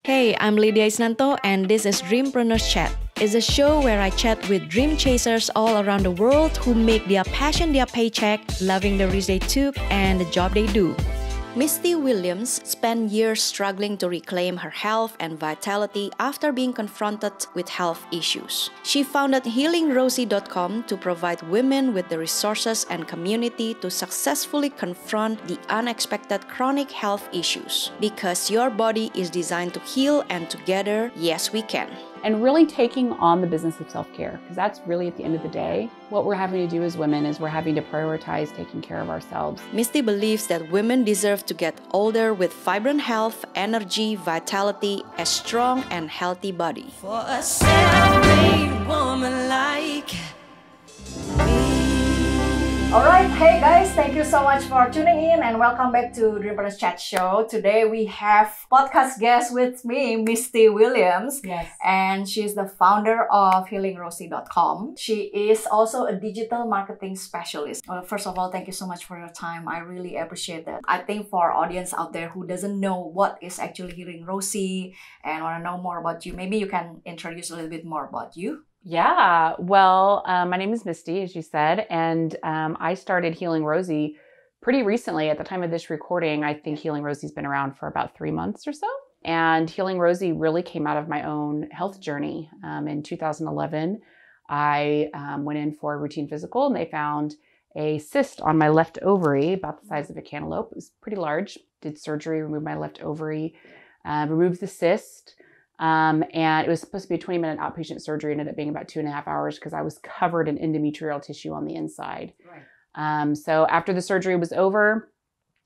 Hey, I'm Lydia Isnanto and this is Dreampreneurs Chat. It's a show where I chat with dream chasers all around the world who make their passion their paycheck, loving the risk they took and the job they do. Misty Williams spent years struggling to reclaim her health and vitality after being confronted with health issues. She founded healingrosie.com to provide women with the resources and community to successfully confront the unexpected chronic health issues. Because your body is designed to heal, and together, yes, we can. And really taking on the business of self-care, because that's really at the end of the day, what we're having to do as women is we're having to prioritize taking care of ourselves. Misty believes that women deserve to get older with vibrant health, energy, vitality, a strong and healthy body. For a self-made woman like me. Alright, hey guys, thank you so much for tuning in and welcome back to Dreampreneurs Chat Show. Today we have podcast guest with me, Misty Williams. Yes. And she's the founder of healingrosie.com. She is also a digital marketing specialist. Well, first of all, thank you so much for your time. I really appreciate that. I think for our audience out there who doesn't know what is actually Healing Rosie and want to know more about you, maybe you can introduce a little bit more about you. Yeah, well, my name is Misty, as you said, and I started Healing Rosie pretty recently. At the time of this recording, I think Healing Rosie's been around for about 3 months or so. And Healing Rosie really came out of my own health journey. In 2011, I went in for a routine physical and they found a cyst on my left ovary, about the size of a cantaloupe. It was pretty large. Did surgery, removed my left ovary, removed the cyst. And it was supposed to be a 20-minute outpatient surgery. It ended up being about 2.5 hours because I was covered in endometrial tissue on the inside. Right. So after the surgery was over,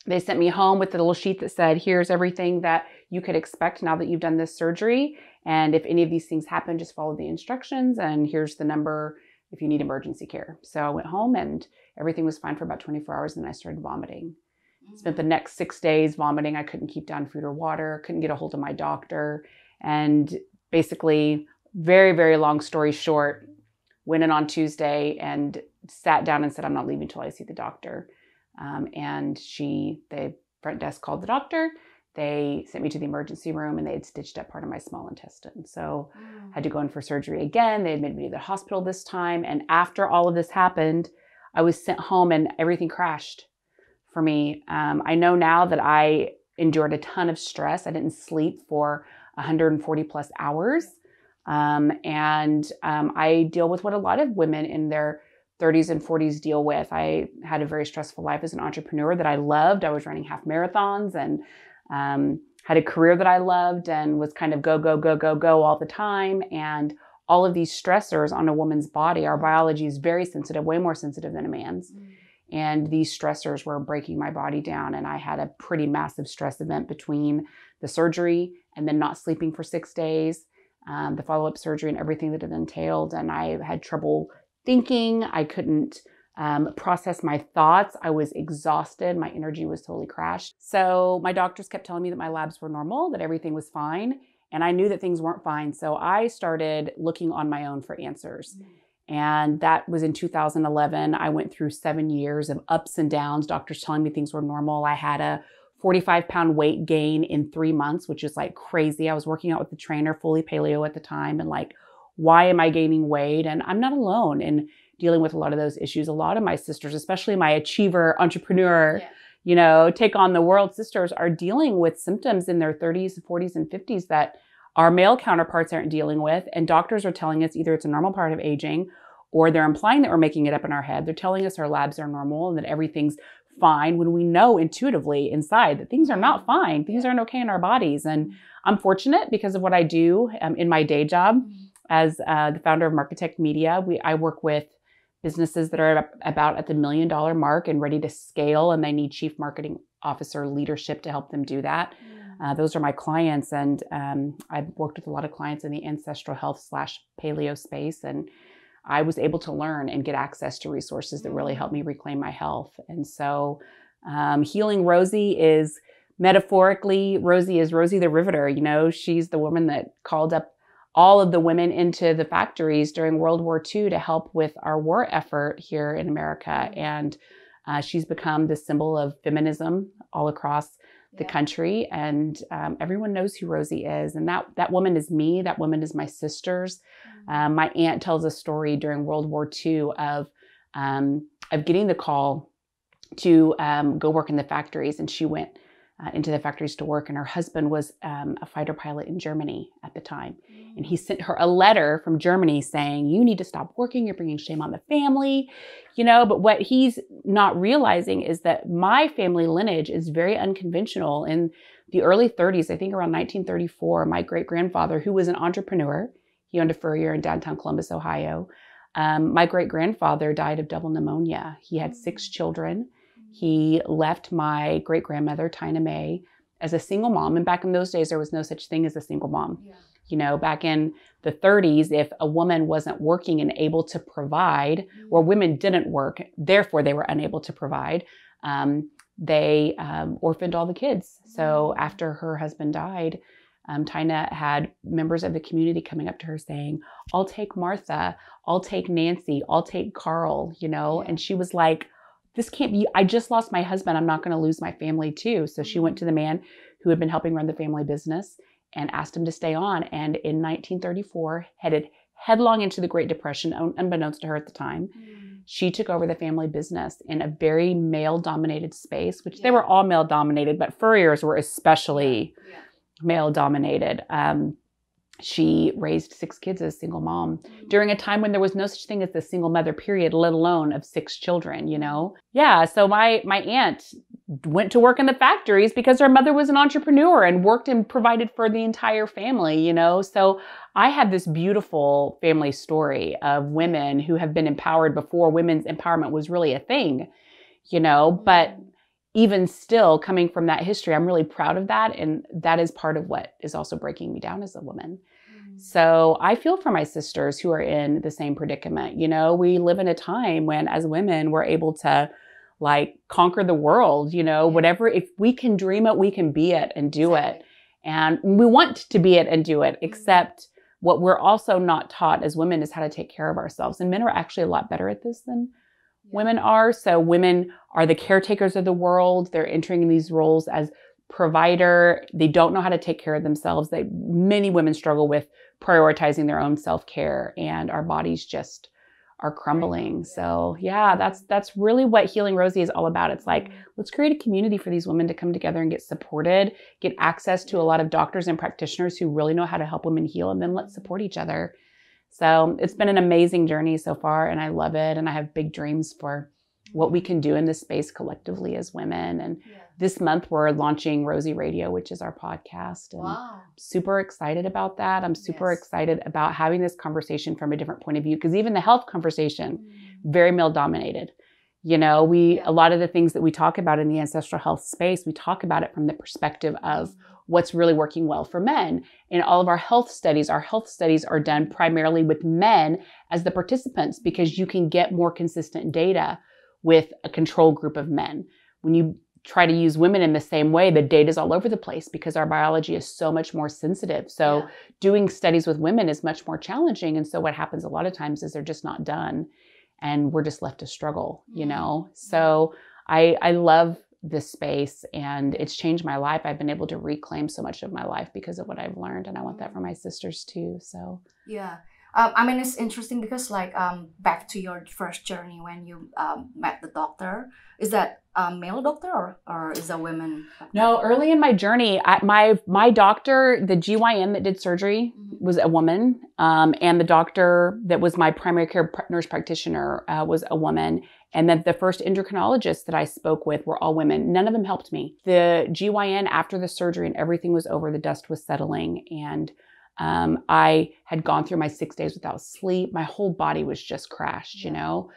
they sent me home with a little sheet that said, here's everything that you could expect now that you've done this surgery. And if any of these things happen, just follow the instructions. And here's the number if you need emergency care. So I went home and everything was fine for about 24 hours. And then I started vomiting. Spent the next 6 days vomiting. I couldn't keep down food or water, couldn't get a hold of my doctor. And basically, very, very long story short, went in on Tuesday and sat down and said, I'm not leaving until I see the doctor. And the front desk called the doctor. They sent me to the emergency room and they had stitched up part of my small intestine. So I had to go in for surgery again. They admitted me to the hospital this time. And after all of this happened, I was sent home and everything crashed for me. I know now that I endured a ton of stress. I didn't sleep for 140 plus hours. I deal with what a lot of women in their 30s and 40s deal with. I had a very stressful life as an entrepreneur that I loved. I was running half marathons and had a career that I loved and was kind of go, go, go, go, go all the time. And all of these stressors on a woman's body, our biology is very sensitive, way more sensitive than a man's. And these stressors were breaking my body down. And I had a pretty massive stress event between the surgery and then not sleeping for 6 days, the follow-up surgery and everything that it entailed. And I had trouble thinking. I couldn't process my thoughts. I was exhausted. My energy was totally crashed. So my doctors kept telling me that my labs were normal, that everything was fine. And I knew that things weren't fine. So I started looking on my own for answers. And that was in 2011. I went through 7 years of ups and downs, doctors telling me things were normal. I had a 45-pound weight gain in 3 months, which is like crazy. I was working out with the trainer, fully paleo at the time. And like, why am I gaining weight? And I'm not alone in dealing with a lot of those issues. A lot of my sisters, especially my achiever entrepreneur, take on the world sisters, are dealing with symptoms in their 30s, 40s, and 50s that our male counterparts aren't dealing with. And doctors are telling us either it's a normal part of aging or they're implying that we're making it up in our head. They're telling us our labs are normal and that everything's fine when we know intuitively inside that things are not fine. Things aren't okay in our bodies. And I'm fortunate because of what I do in my day job as the founder of Marketech Media. I work with businesses that are about at the $1 million mark and ready to scale, and they need chief marketing officer leadership to help them do that. Those are my clients. And I've worked with a lot of clients in the ancestral health / paleo space. And I was able to learn and get access to resources that really helped me reclaim my health. And so Healing Rosie is metaphorically, Rosie is Rosie the Riveter. She's the woman that called up all of the women into the factories during World War II to help with our war effort here in America. And she's become the symbol of feminism all across the country, and everyone knows who Rosie is. And that woman is me. That woman is my sisters. My aunt tells a story during World War II of getting the call to go work in the factories, and she went into the factories to work, and her husband was a fighter pilot in Germany at the time. And he sent her a letter from Germany saying, you need to stop working, you're bringing shame on the family, you know. But what he's not realizing is that my family lineage is very unconventional. In the early 30s, I think around 1934, my great-grandfather, who was an entrepreneur, he owned a furrier in downtown Columbus, Ohio. My great-grandfather died of double pneumonia. He had 6 children. He left my great-grandmother, Tina Mae, as a single mom. And back in those days, there was no such thing as a single mom. Yeah. You know, back in the 30s, if a woman wasn't working and able to provide, or women didn't work, therefore they were unable to provide, they orphaned all the kids. So after her husband died, Tina had members of the community coming up to her saying, I'll take Martha, I'll take Nancy, I'll take Carl, you know. And she was like, this can't be, I just lost my husband, I'm not going to lose my family too. So she went to the man who had been helping run the family business and asked him to stay on. And in 1934, headed headlong into the Great Depression, unbeknownst to her at the time, she took over the family business in a very male-dominated space, which they were all male-dominated, but furriers were especially male-dominated. She raised 6 kids as a single mom during a time when there was no such thing as the single mother period, let alone of 6 children, you know? Yeah, so my aunt went to work in the factories because her mother was an entrepreneur and worked and provided for the entire family, you know? So I have this beautiful family story of women who have been empowered before women's empowerment was really a thing, you know? But even still, coming from that history, I'm really proud of that. And that is part of what is also breaking me down as a woman. So I feel for my sisters who are in the same predicament. You know, we live in a time when as women, we're able to like conquer the world, you know, whatever, if we can dream it, we can be it and do it. And we want to be it and do it, except what we're also not taught as women is how to take care of ourselves. And men are actually a lot better at this than women are. So women are the caretakers of the world. They're entering these roles as provider. They don't know how to take care of themselves. Many women struggle with prioritizing their own self-care, and our bodies just are crumbling. So yeah, that's really what Healing Rosie is all about. It's like, let's create a community for these women to come together and get supported, get access to a lot of doctors and practitioners who really know how to help women heal, and then let's support each other. So it's been an amazing journey so far, and I love it. And I have big dreams for what we can do in this space collectively as women. And this month we're launching Rosie Radio, which is our podcast. And I'm super excited about that. I'm super excited about having this conversation from a different point of view, because even the health conversation, very male dominated. You know, a lot of the things that we talk about in the ancestral health space, we talk about it from the perspective of what's really working well for men. In all of our health studies are done primarily with men as the participants, because you can get more consistent data with a control group of men. When you try to use women in the same way, the data is all over the place because our biology is so much more sensitive. So doing studies with women is much more challenging. And so what happens a lot of times is they're just not done, and we're just left to struggle, you know? So I love this space, and it's changed my life. I've been able to reclaim so much of my life because of what I've learned. And I want that for my sisters too. So yeah. I mean, it's interesting because like back to your first journey when you met the doctor, is that a male doctor or is a woman doctor? No, early in my journey, my doctor, the GYN that did surgery was a woman. And the doctor that was my primary care nurse practitioner was a woman. And then the first endocrinologists that I spoke with were all women. None of them helped me. The GYN, after the surgery and everything was over, the dust was settling, and I had gone through my 6 days without sleep. My whole body was just crashed, you know.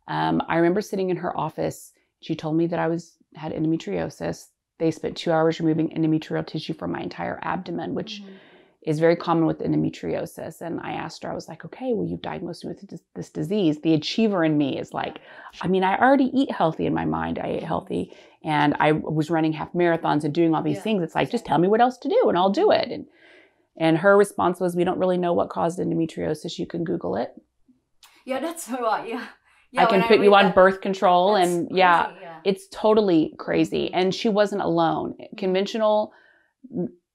I remember sitting in her office. She told me that I had endometriosis. They spent 2 hours removing endometrial tissue from my entire abdomen, which is very common with endometriosis. And I asked her, I was like, okay, well, you've diagnosed me with this disease. The achiever in me is like, I mean, I already eat healthy in my mind. I ate healthy, and I was running half marathons and doing all these things. It's like, just tell me what else to do and I'll do it. And her response was, we don't really know what caused endometriosis. You can Google it. Yeah, that's right. Yeah. I can put you on birth control. And it's totally crazy. And she wasn't alone. Conventional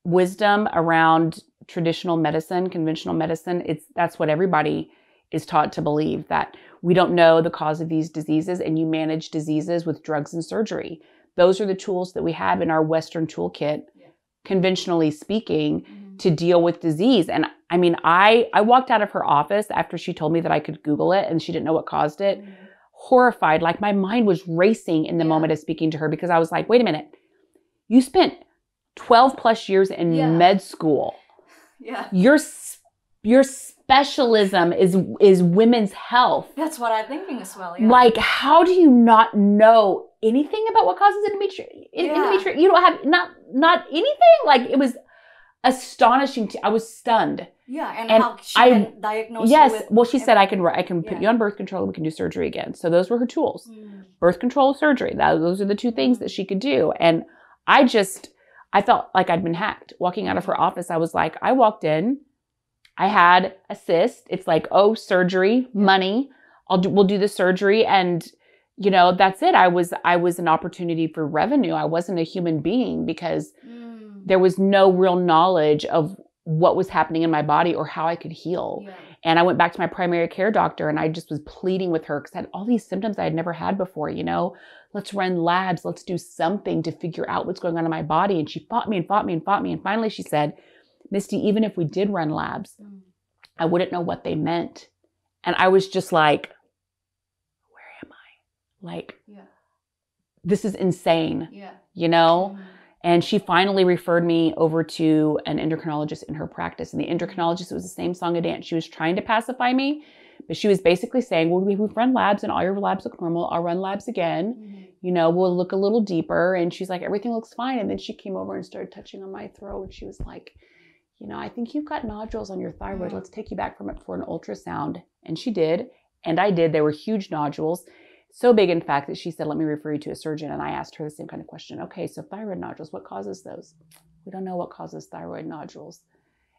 wisdom around traditional medicine, conventional medicine, that's what everybody is taught to believe, that we don't know the cause of these diseases and you manage diseases with drugs and surgery. Those are the tools that we have in our Western toolkit, conventionally speaking, to deal with disease. And I mean, I walked out of her office after she told me that I could Google it and she didn't know what caused it, horrified. Like my mind was racing in the moment of speaking to her, because I was like, wait a minute, you spent 12 plus years in med school. Yeah. Your specialism is women's health. That's what I'm thinking as well. Yeah. Like, how do you not know anything about what causes endometrial? You don't have not anything. Like, it was astonishing. I was stunned. Yeah, and how she can diagnose you with... Well, she said I can put you on birth control and we can do surgery again. So those were her tools. Birth control, surgery. Those are the two things that she could do. And I felt like I'd been hacked. Walking out of her office, I was like, I walked in, I had a cyst. It's like, oh, surgery, money. We'll do the surgery, and that's it. I was an opportunity for revenue. I wasn't a human being, because there was no real knowledge of what was happening in my body or how I could heal. Yeah. And I went back to my primary care doctor, and I just was pleading with her because I had all these symptoms I had never had before. Let's run labs. Let's do something to figure out what's going on in my body. And she fought me and fought me and fought me. And finally she said, Misty, even if we did run labs, I wouldn't know what they meant. And I was just like, where am I? Like, this is insane, And she finally referred me over to an endocrinologist in her practice. And the endocrinologist, it was the same song and dance. She was trying to pacify me, but she was basically saying, well, we've run labs and all your labs look normal. I'll run labs again. We'll look a little deeper. And she's like, everything looks fine. And then she came over and started touching on my throat. And she was like, I think you've got nodules on your thyroid. Let's take you back from it for an ultrasound. And she did. And I did. They were huge nodules. So big, in fact, that she said, let me refer you to a surgeon. And I asked her the same kind of question. Okay, so thyroid nodules, what causes those? We don't know what causes thyroid nodules.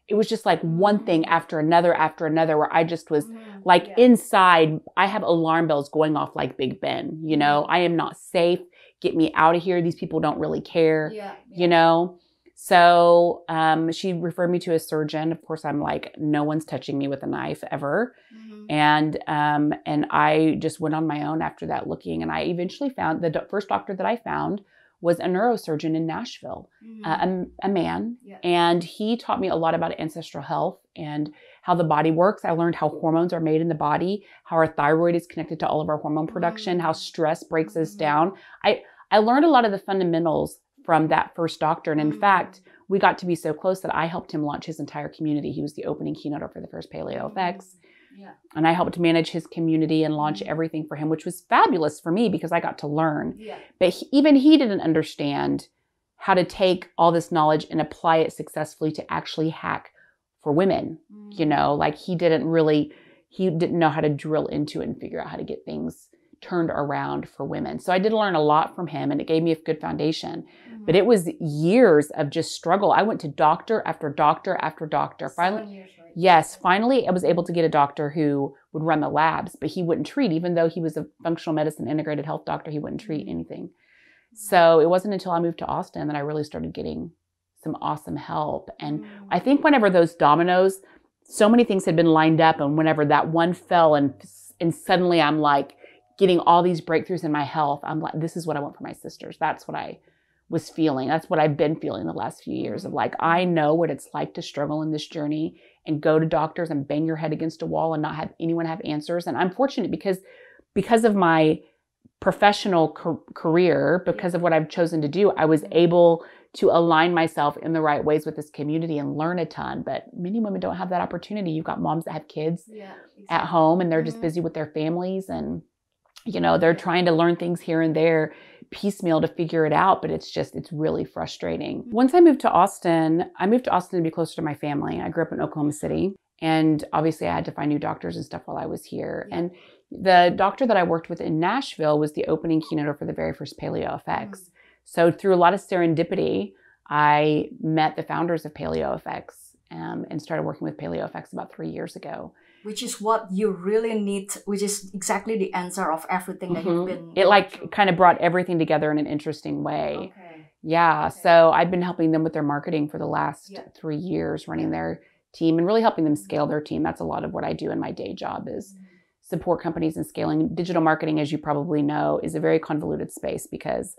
It was just like one thing after another, where I just was inside. I have alarm bells going off like Big Ben. I am not safe. Get me out of here. These people don't really care, So she referred me to a surgeon. Of course, I'm like, no one's touching me with a knife ever. And I just went on my own after that looking. And I eventually found the first doctor that I found was a neurosurgeon in Nashville, a man. And he taught me a lot about ancestral health and how the body works. I learned how hormones are made in the body, how our thyroid is connected to all of our hormone production, how stress breaks us down. I learned a lot of the fundamentals from that first doctor. And in fact, we got to be so close that I helped him launch his entire community. He was the opening keynote for the first Paleo FX. And I helped manage his community and launch everything for him, which was fabulous for me because I got to learn. But even he didn't understand how to take all this knowledge and apply it successfully to actually hack for women. Like he didn't know how to drill into it and figure out how to get things turned around for women. So I did learn a lot from him, and it gave me a good foundation. But it was years of just struggle. I went to doctor after doctor after doctor. Finally, I was able to get a doctor who would run the labs, but he wouldn't treat. Even though he was a functional medicine integrated health doctor, he wouldn't treat anything. So it wasn't until I moved to Austin that I really started getting some awesome help. And I think whenever those dominoes, so many things had been lined up, and whenever that one fell and suddenly I'm like getting all these breakthroughs in my health, I'm like, this is what I want for my sisters. That's what I was feeling. That's what I've been feeling the last few years of like, I know what it's like to struggle in this journey and go to doctors and bang your head against a wall and not have anyone have answers. And I'm fortunate because of my professional career, because of what I've chosen to do, I was able to align myself in the right ways with this community and learn a ton. But many women don't have that opportunity. You've got moms that have kids at home and they're just busy with their families, and they're trying to learn things here and there piecemeal to figure it out, but it's really frustrating. Once I moved to Austin to be closer to my family. I grew up in Oklahoma City, and obviously I had to find new doctors and stuff while I was here. And the doctor that I worked with in Nashville was the opening keynote for the very first Paleo FX. So through a lot of serendipity, I met the founders of Paleo FX, and started working with PaleoFX about 3 years ago. Which is what you really need, which is exactly the answer of everything that you've been It like through. kind of brought everything together in an interesting way. Okay. Yeah. Okay. So I've been helping them with their marketing for the last 3 years, running their team and really helping them scale their team. That's a lot of what I do in my day job is support companies in scaling. Digital marketing, as you probably know, is a very convoluted space because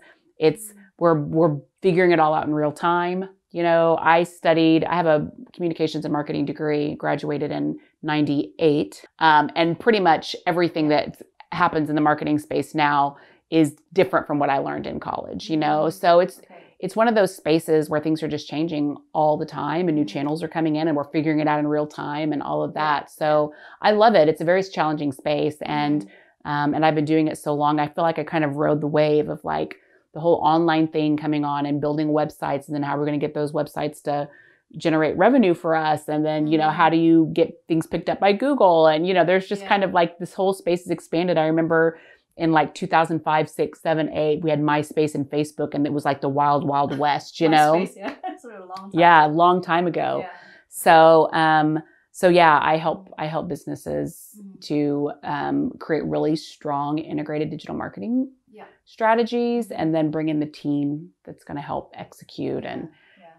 we're figuring it all out in real time. You know, I have a communications and marketing degree, graduated in 98. And pretty much everything that happens in the marketing space now is different from what I learned in college, you know? So it's one of those spaces where things are just changing all the time and new channels are coming in and we're figuring it out in real time and all of that. So I love it. It's a very challenging space. And I've been doing it so long. I feel like I kind of rode the wave of like the whole online thing coming on and building websites and then how we're going to get those websites to generate revenue for us. And then, you know, how do you get things picked up by Google? And, you know, there's just kind of like this whole space has expanded. I remember in like 2005, 6, 7, 8, we had MySpace and Facebook and it was like the wild, wild west, you know? MySpace, yeah. That's a long time. Yeah, a long time ago. Yeah. So yeah, I help businesses to create really strong integrated digital marketing strategies and then bring in the team that's going to help execute. And,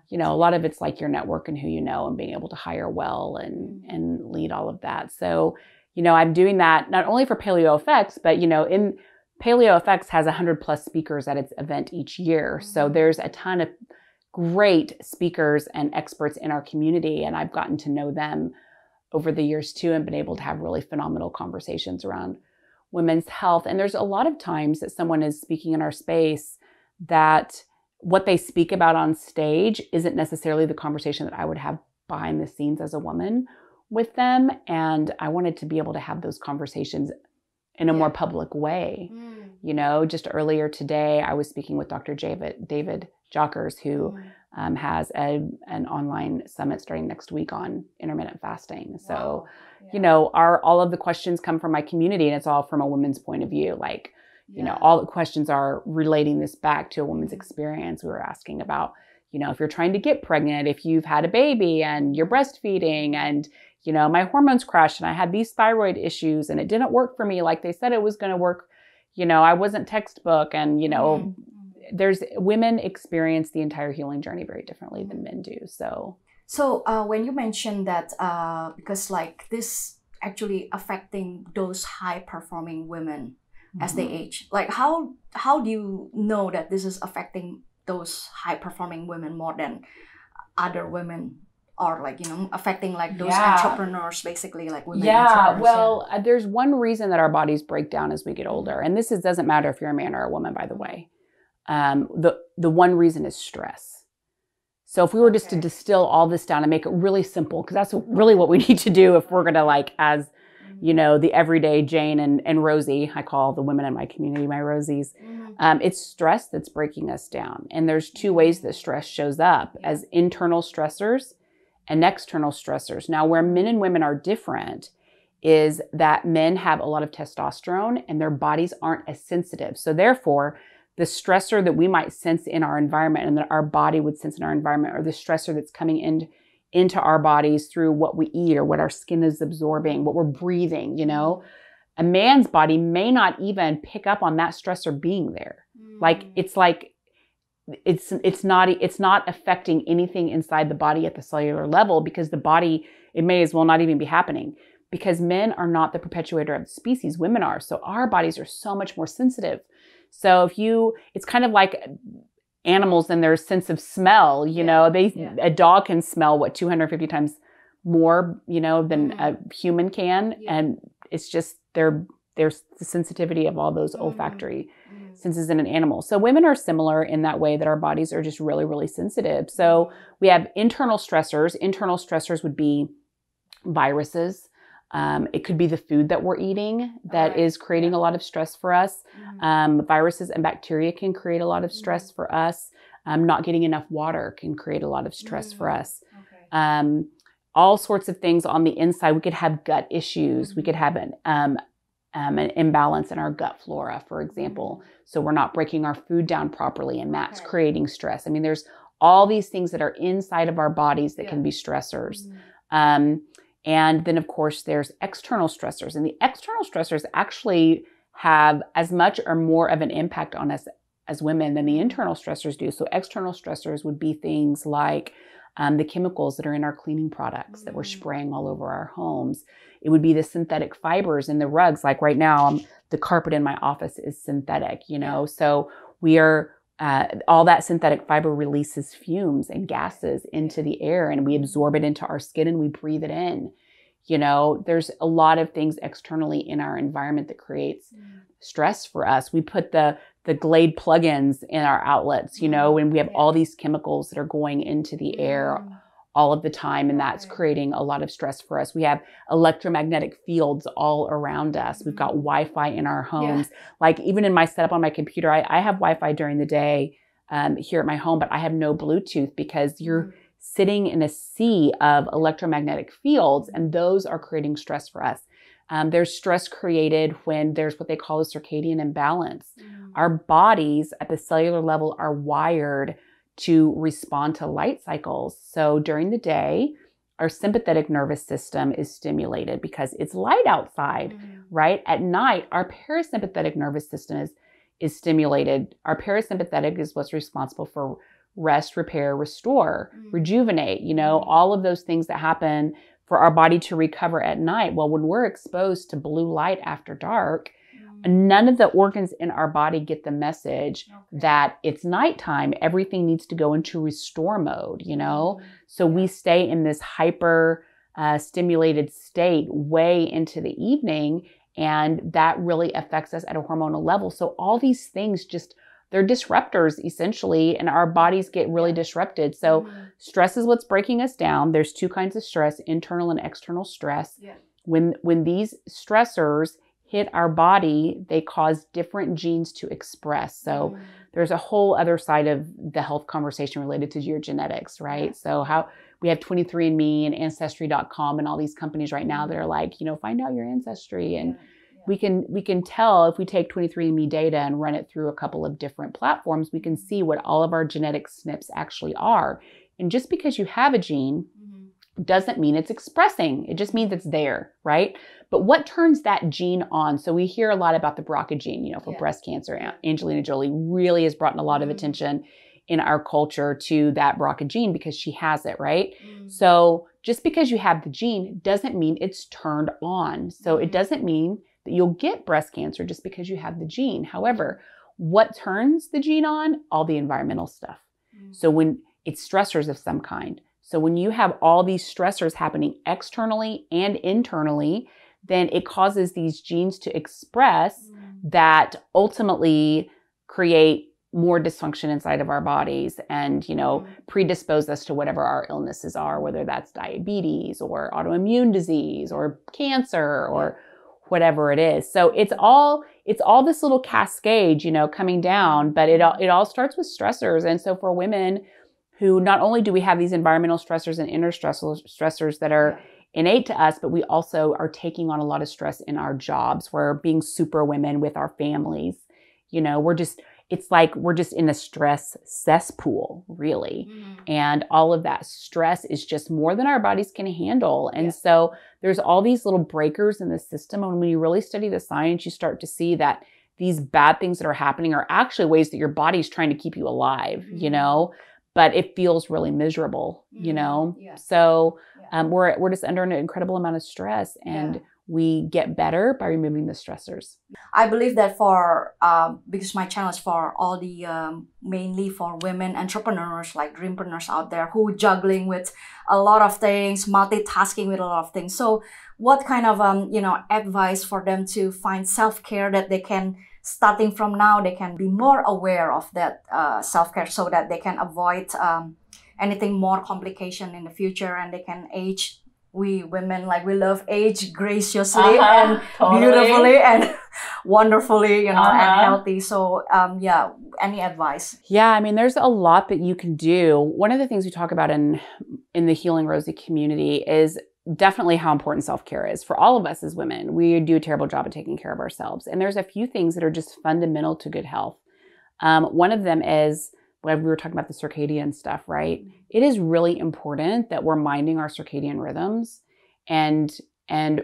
you know, a lot of it's like your network and who you know and being able to hire well and lead all of that. So, you know, I'm doing that not only for PaleoFX, but, you know, in PaleoFX has 100+ speakers at its event each year. So there's a ton of great speakers and experts in our community. And I've gotten to know them over the years too and been able to have really phenomenal conversations around women's health. And there's a lot of times that someone is speaking in our space that what they speak about on stage isn't necessarily the conversation that I would have behind the scenes as a woman with them. And I wanted to be able to have those conversations in a more public way. You know, just earlier today, I was speaking with Dr. David Jockers, who has an online summit starting next week on intermittent fasting. So, you know, all of the questions come from my community and it's all from a woman's point of view. Like, you know, all the questions are relating this back to a woman's experience. We were asking about, you know, if you're trying to get pregnant, if you've had a baby and you're breastfeeding and, you know, my hormones crashed and I had these thyroid issues and it didn't work for me like they said it was going to work. You know, I wasn't textbook and, you know, women experience the entire healing journey very differently than men do. So when you mentioned that, because like this actually affecting those high performing women as they age, like how do you know that this is affecting those high performing women more than other women? Or like, you know, affecting like those entrepreneurs, basically like women. Well, there's one reason that our bodies break down as we get older. And this doesn't matter if you're a man or a woman, by the way. The one reason is stress. So if we were just to distill all this down and make it really simple, because that's really what we need to do if we're going to like, as you know, the everyday Jane and Rosie, I call the women in my community my Rosies. It's stress that's breaking us down. And there's two ways that stress shows up as internal stressors and external stressors. Now, where men and women are different is that men have a lot of testosterone and their bodies aren't as sensitive. So therefore, the stressor that we might sense in our environment and that our body would sense in our environment, or the stressor that's coming into our bodies through what we eat or what our skin is absorbing, what we're breathing, you know, a man's body may not even pick up on that stressor being there. It's not affecting anything inside the body at the cellular level because the body, it may as well not even be happening because men are not the perpetuator of the species, women are. So our bodies are so much more sensitive. So it's kind of like animals and their sense of smell, you know, a dog can smell 250 times more, you know, than a human can. And it's just there's the sensitivity of all those olfactory senses in an animal. So women are similar in that way that our bodies are just really, really sensitive. So we have internal stressors. Internal stressors would be viruses. It could be the food that we're eating that is creating a lot of stress for us. Viruses and bacteria can create a lot of stress for us. Not getting enough water can create a lot of stress for us. All sorts of things on the inside. We could have gut issues. We could have an imbalance in our gut flora, for example. So we're not breaking our food down properly and that's creating stress. I mean, there's all these things that are inside of our bodies that can be stressors. And then, of course, there's external stressors. And the external stressors actually have as much or more of an impact on us as women than the internal stressors do. So external stressors would be things like the chemicals that are in our cleaning products that we're spraying all over our homes. It would be the synthetic fibers in the rugs. Like right now, the carpet in my office is synthetic, you know, so we are, all that synthetic fiber releases fumes and gases into the air, and we absorb it into our skin and we breathe it in. You know, there's a lot of things externally in our environment that creates stress for us. We put the Glade plugins in our outlets, you know, and we have all these chemicals that are going into the air all of the time, and that's creating a lot of stress for us. We have electromagnetic fields all around us. We've got Wi-Fi in our homes. Like even in my setup on my computer, I have Wi-Fi during the day here at my home, but I have no Bluetooth because you're sitting in a sea of electromagnetic fields, and those are creating stress for us. There's stress created when there's what they call a circadian imbalance. Our bodies at the cellular level are wired to respond to light cycles. So during the day, our sympathetic nervous system is stimulated because it's light outside, right? At night, our parasympathetic nervous system is stimulated. Our parasympathetic is what's responsible for rest, repair, restore, rejuvenate, you know, all of those things that happen for our body to recover at night. Well, when we're exposed to blue light after dark, none of the organs in our body get the message that it's nighttime. Everything needs to go into restore mode, you know? So we stay in this hyper stimulated state way into the evening, and that really affects us at a hormonal level. So all these things they're disruptors essentially, and our bodies get really disrupted. So stress is what's breaking us down. There's two kinds of stress, internal and external stress. When these stressors hit our body, they cause different genes to express. So there's a whole other side of the health conversation related to your genetics, right? So how we have 23andMe and Ancestry.com and all these companies right now that are like, you know, find out your ancestry. And we can tell if we take 23andMe data and run it through a couple of different platforms, we can see what all of our genetic SNPs actually are. And just because you have a gene doesn't mean it's expressing. It just means it's there, right? But what turns that gene on? So we hear a lot about the BRCA gene, you know, for breast cancer. Angelina Jolie really has brought in a lot of attention in our culture to that BRCA gene because she has it, right? So just because you have the gene doesn't mean it's turned on. So it doesn't mean that you'll get breast cancer just because you have the gene. However, what turns the gene on? All the environmental stuff. So when it's stressors of some kind. So when you have all these stressors happening externally and internally, then it causes these genes to express that ultimately create more dysfunction inside of our bodies and, you know, predispose us to whatever our illnesses are, whether that's diabetes or autoimmune disease or cancer or whatever it is. So it's all this little cascade, you know, coming down, but it all starts with stressors. And so for women who not only do we have these environmental stressors and inner stressors that are innate to us, but we also are taking on a lot of stress in our jobs. We're being super women with our families. You know, it's like we're just in a stress cesspool, really. And all of that stress is just more than our bodies can handle. And so there's all these little breakers in the system. And when you really study the science, you start to see that these bad things that are happening are actually ways that your body's trying to keep you alive, you know? But it feels really miserable, you know? So we're just under an incredible amount of stress, and we get better by removing the stressors. I believe that because my channel is for all the, mainly for women entrepreneurs, like dreampreneurs out there who juggling with a lot of things, multitasking with a lot of things. So what kind of, advice for them to find self-care that they can, starting from now, they can be more aware of that self-care so that they can avoid anything more complication in the future, and they can age. We women, like, we love age graciously and beautifully and wonderfully, and healthy. So any advice? Yeah, I mean, there's a lot that you can do. One of the things we talk about in the Healing Rosie community is definitely how important self-care is for all of us as women. We do a terrible job of taking care of ourselves. And there's a few things that are just fundamental to good health. One of them is when we were talking about the circadian stuff, right? It is really important that we're minding our circadian rhythms and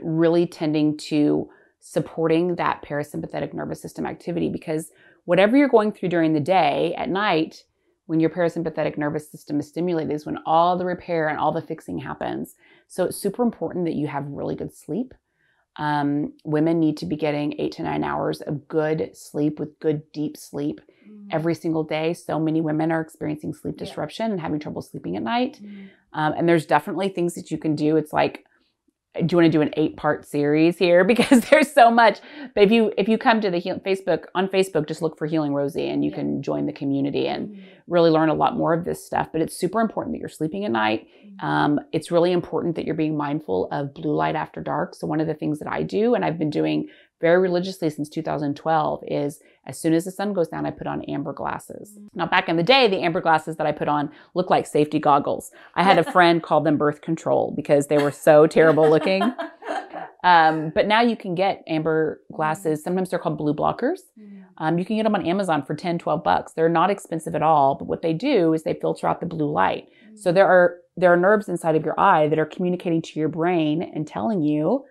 really tending to supporting that parasympathetic nervous system activity, because whatever you're going through during the day, at night, when your parasympathetic nervous system is stimulated, is when all the repair and all the fixing happens. So it's super important that you have really good sleep. Women need to be getting 8 to 9 hours of good sleep, with good deep sleep every single day. So many women are experiencing sleep disruption and having trouble sleeping at night. And there's definitely things that you can do. It's like, do you want to do an 8-part series here? Because there's so much. But if you come to the on Facebook, just look for Healing Rosie and you can join the community and really learn a lot more of this stuff. But it's super important that you're sleeping at night. It's really important that you're being mindful of blue light after dark. So one of the things that I do, and I've been doing very religiously since 2012, is as soon as the sun goes down, I put on amber glasses. Now, back in the day, the amber glasses that I put on looked like safety goggles. I had a friend call them birth control because they were so terrible looking. But now you can get amber glasses. Sometimes they're called blue blockers. You can get them on Amazon for $10, $12. They're not expensive at all. But what they do is they filter out the blue light. So there are nerves inside of your eye that are communicating to your brain and telling your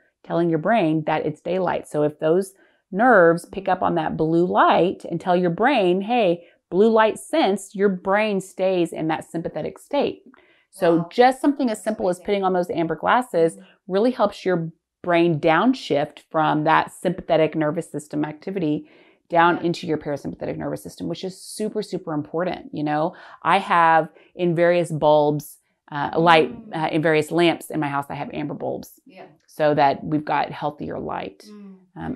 brain that it's daylight. So if those nerves pick up on that blue light and tell your brain, hey, blue light sense, your brain stays in that sympathetic state. So just something as simple as putting on those amber glasses really helps your brain downshift from that sympathetic nervous system activity down into your parasympathetic nervous system, which is super, super important. You know, I have in various bulbs, in various lamps in my house, I have amber bulbs so that we've got healthier light.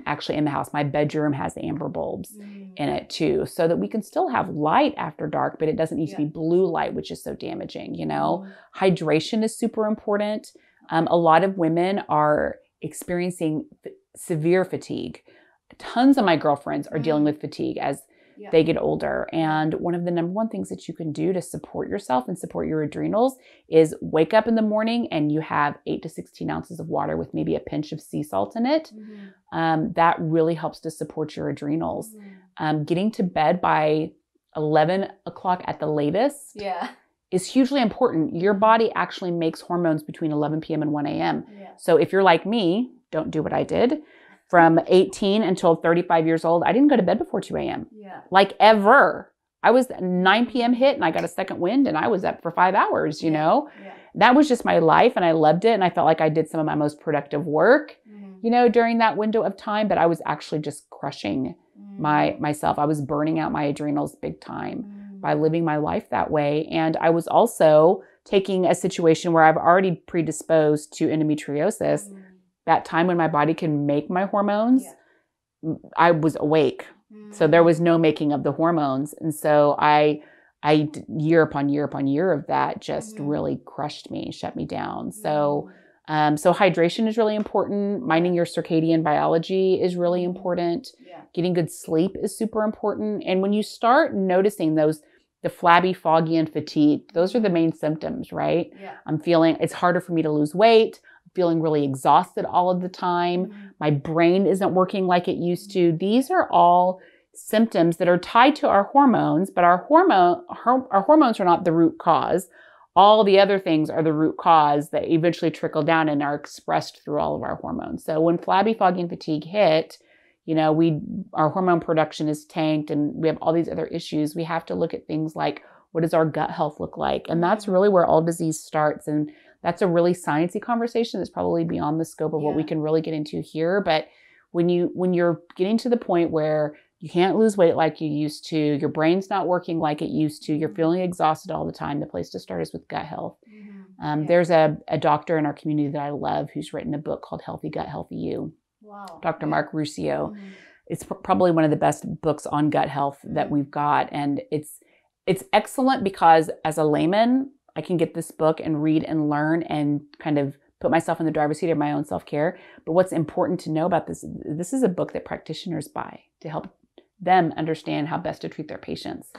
Actually in the house, my bedroom has amber bulbs in it too, so that we can still have light after dark, but it doesn't need to be blue light, which is so damaging, you know. Hydration is super important. A lot of women are experiencing severe fatigue. Tons of my girlfriends are dealing with fatigue as they get older. And one of the number one things that you can do to support yourself and support your adrenals is wake up in the morning and you have 8 to 16 ounces of water with maybe a pinch of sea salt in it. That really helps to support your adrenals. Getting to bed by 11 o'clock at the latest is hugely important. Your body actually makes hormones between 11 p.m. and 1 a.m. So if you're like me, don't do what I did. From 18 until 35 years old, I didn't go to bed before 2 a.m. Like ever. I was 9 p.m. hit and I got a second wind and I was up for 5 hours, you know. That was just my life and I loved it. And I felt like I did some of my most productive work, you know, during that window of time. But I was actually just crushing myself. I was burning out my adrenals big time by living my life that way. And I was also taking a situation where I've already predisposed to endometriosis. That time when my body can make my hormones, I was awake. So there was no making of the hormones. And so I year upon year upon year of that just really crushed me, shut me down. So hydration is really important. Minding your circadian biology is really important. Getting good sleep is super important. And when you start noticing the flabby, foggy, and fatigued, those are the main symptoms, right? I'm feeling it's harder for me to lose weight. Feeling really exhausted all of the time. My brain isn't working like it used to. These are all symptoms that are tied to our hormones, but our hormones are not the root cause. All the other things are the root cause that eventually trickle down and are expressed through all of our hormones. So when flabby, foggy, and fatigue hit, you know, our hormone production is tanked and we have all these other issues. We have to look at things like, what does our gut health look like? And that's really where all disease starts. And that's a really sciencey conversation that's probably beyond the scope of what we can really get into here. But when you're getting to the point where you can't lose weight like you used to, your brain's not working like it used to, you're feeling exhausted all the time, the place to start is with gut health. There's a doctor in our community that I love who's written a book called Healthy Gut, Healthy You. Dr. Mark Ruscio. It's probably one of the best books on gut health that we've got. And it's excellent because as a layman, I can get this book and read and learn and kind of put myself in the driver's seat of my own self-care. But what's important to know about this is a book that practitioners buy to help them understand how best to treat their patients.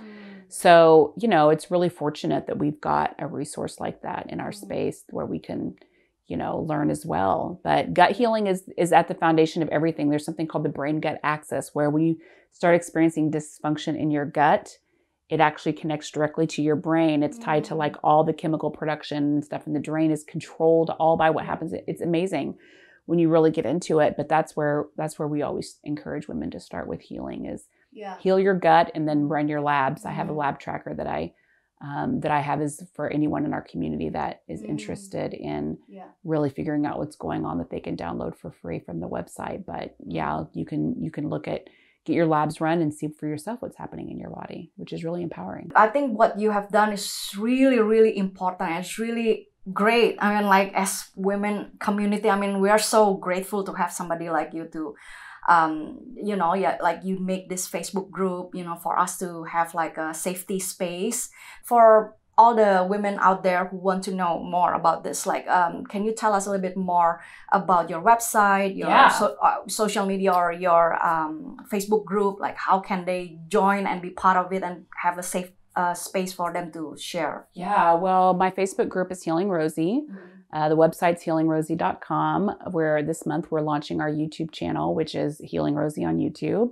So, you know, it's really fortunate that we've got a resource like that in our space where we can, you know, learn as well. But gut healing is at the foundation of everything. There's something called the brain-gut axis, where when you start experiencing dysfunction in your gut, It actually connects directly to your brain. It's tied to like all the chemical production and stuff, and the drain is controlled all by what happens. It's amazing when you really get into it. But that's where we always encourage women to start with healing is heal your gut and then run your labs. I have a lab tracker that I have is for anyone in our community that is interested in really figuring out what's going on, that they can download for free from the website. But yeah, you can look at, get your labs run and see for yourself what's happening in your body, which is really empowering. I think what you have done is really, really important. It's really great. I mean, like as women community, I mean, we are so grateful to have somebody like you to, like you make this Facebook group, for us to have like a safety space for all the women out there who want to know more about this. Like, can you tell us a little bit more about your website, your social media, or your Facebook group? Like, how can they join and be part of it and have a safe space for them to share? Yeah, well, my Facebook group is Healing Rosie. The website's healingrosie.com, where this month we're launching our YouTube channel, which is Healing Rosie on YouTube.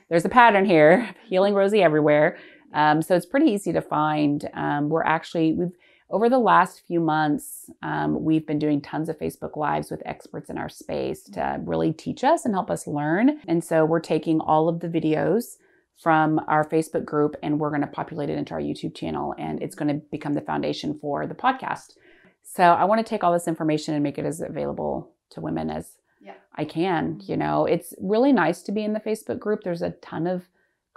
There's a pattern here, Healing Rosie everywhere. So it's pretty easy to find. We've over the last few months, we've been doing tons of Facebook Lives with experts in our space to really teach us and help us learn. And so we're taking all of the videos from our Facebook group and we're going to populate it into our YouTube channel, and it's going to become the foundation for the podcast. So I want to take all this information and make it as available to women as I can. It's really nice to be in the Facebook group. There's a ton of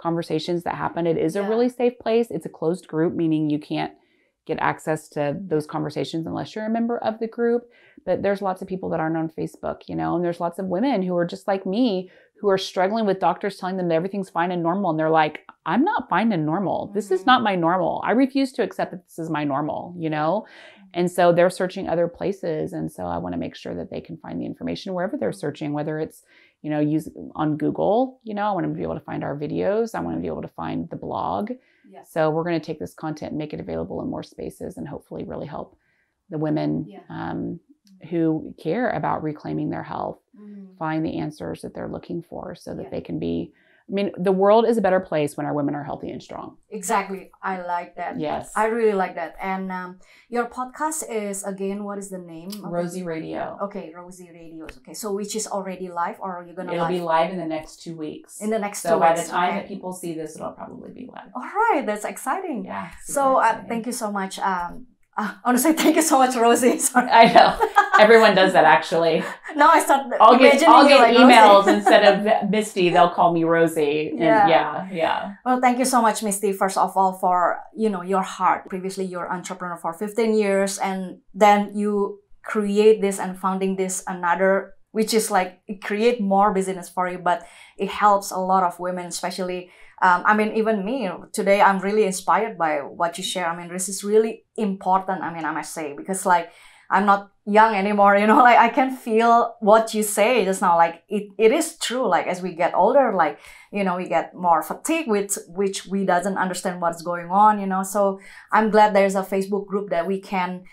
conversations that happen. It is a really safe place. It's a closed group, meaning you can't get access to those conversations unless you're a member of the group. But there's lots of people that aren't on Facebook, and there's lots of women who are just like me, who are struggling with doctors telling them that everything's fine and normal. And they're like, I'm not fine and normal. This is not my normal. I refuse to accept that this is my normal, And so they're searching other places. And so I want to make sure that they can find the information wherever they're searching, whether it's, use on Google, I want them to be able to find our videos. I want to be able to find the blog. So we're going to take this content and make it available in more spaces and hopefully really help the women who care about reclaiming their health, find the answers that they're looking for so that they can be, the world is a better place when our women are healthy and strong. Exactly. I like that. Yes. I really like that. And your podcast is, again, what is the name? Rosie Radio. Okay, Rosie Radio. Okay, so which is already live, or are you going to It'll be live in the next 2 weeks. In the next 2 weeks. So by the time that okay. people see this, it'll probably be live. All right, that's exciting. Yeah. So thank you so much. Honestly, thank you so much, Rosie. Sorry. I know. Everyone does that, actually. No, I start I'll get emails Rosie. instead of Misty. They'll call me Rosie. Yeah. Well, thank you so much, Misty, first of all, for, your heart. Previously, you're an entrepreneur for 15 years, and then you create this and founding this another, which is like, it create more business for you, but it helps a lot of women, especially even me today, I'm really inspired by what you share. This is really important. I must say, because like, I'm not young anymore, like I can feel what you say just now. Like it is true. Like as we get older, like, we get more fatigue with which we doesn't understand what's going on, So I'm glad there's a Facebook group that we can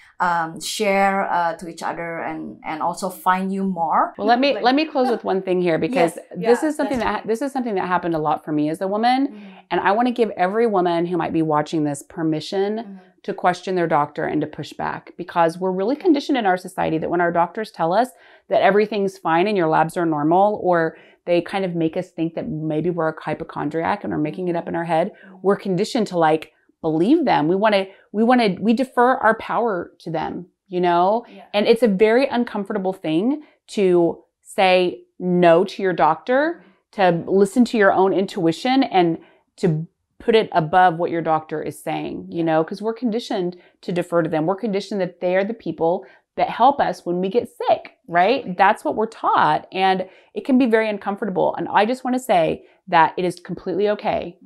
share to each other and also find you more. Well, let me close with one thing here, because this is something that happened a lot for me as a woman. And I want to give every woman who might be watching this permission to question their doctor and to push back, because we're really conditioned in our society that when our doctors tell us that everything's fine and your labs are normal, or they kind of make us think that maybe we're a hypochondriac and are making it up in our head, we're conditioned to like believe them. We defer our power to them, and it's a very uncomfortable thing to say no to your doctor, to listen to your own intuition and to put it above what your doctor is saying, because we're conditioned to defer to them. We're conditioned that they are the people that help us when we get sick, right? That's what we're taught. And it can be very uncomfortable. And I just want to say that it is completely okay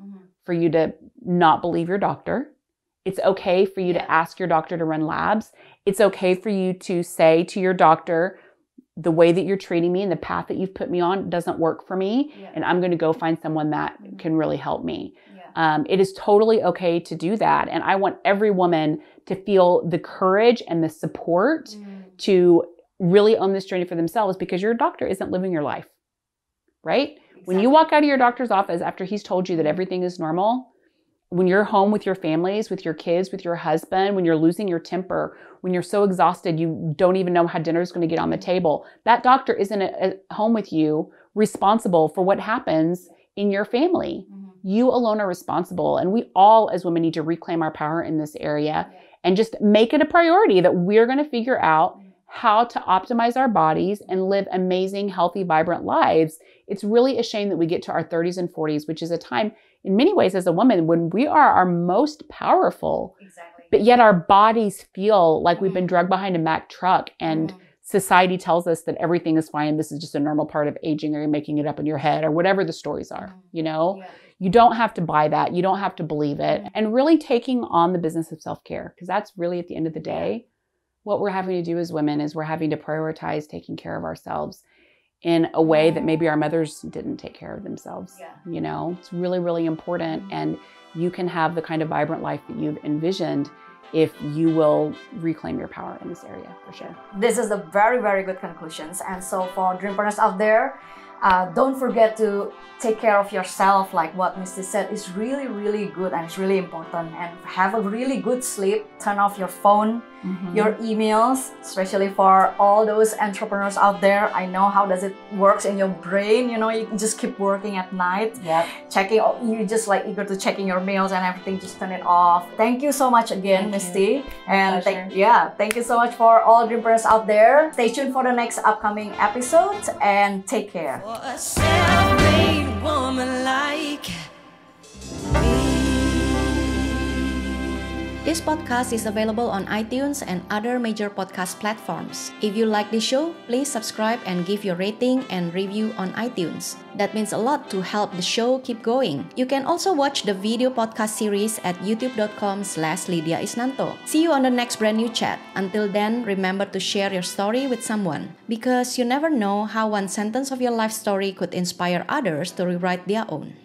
for you to not believe your doctor. It's okay for you to ask your doctor to run labs. It's okay for you to say to your doctor, the way that you're treating me and the path that you've put me on doesn't work for me. And I'm going to go find someone that can really help me. It is totally okay to do that. And I want every woman to feel the courage and the support to really own this journey for themselves, because your doctor isn't living your life, right? Exactly. When you walk out of your doctor's office after he's told you that everything is normal, when you're home with your families, with your kids, with your husband, when you're losing your temper, when you're so exhausted, you don't even know how dinner is going to get on the table, that doctor isn't at home with you responsible for what happens in your family. You alone are responsible. And we all as women need to reclaim our power in this area and just make it a priority that we're going to figure out how to optimize our bodies and live amazing, healthy, vibrant lives. It's really a shame that we get to our 30s and 40s, which is a time in many ways as a woman when we are our most powerful. Exactly. But yet our bodies feel like we've been dragged behind a Mack truck and society tells us that everything is fine. This is just a normal part of aging, or you're making it up in your head, or whatever the stories are, you know? Yeah. You don't have to buy that. You don't have to believe it. And really taking on the business of self-care, because that's really at the end of the day, what we're having to do as women is we're having to prioritize taking care of ourselves in a way that maybe our mothers didn't take care of themselves. You know, it's really, really important. And you can have the kind of vibrant life that you've envisioned if you will reclaim your power in this area, for sure. This is a very, very good conclusions. And so for dreampreneurs out there, don't forget to take care of yourself. Like what Misty said, is really, really good and it's really important. And have a really good sleep. Turn off your phone, your emails, especially for all those entrepreneurs out there. I know how does it works in your brain. You know, you can just keep working at night. Checking, you just like eager to checking your mails and everything. Just turn it off. Thank you so much again, Misty. And thank you so much for all dreampreneurs out there. Stay tuned for the next upcoming episode and take care. For a self-made woman like me. This podcast is available on iTunes and other major podcast platforms. If you like this show, please subscribe and give your rating and review on iTunes. That means a lot to help the show keep going. You can also watch the video podcast series at youtube.com/Lydia Isnanto. See you on the next brand new chat. Until then, remember to share your story with someone, because you never know how one sentence of your life story could inspire others to rewrite their own.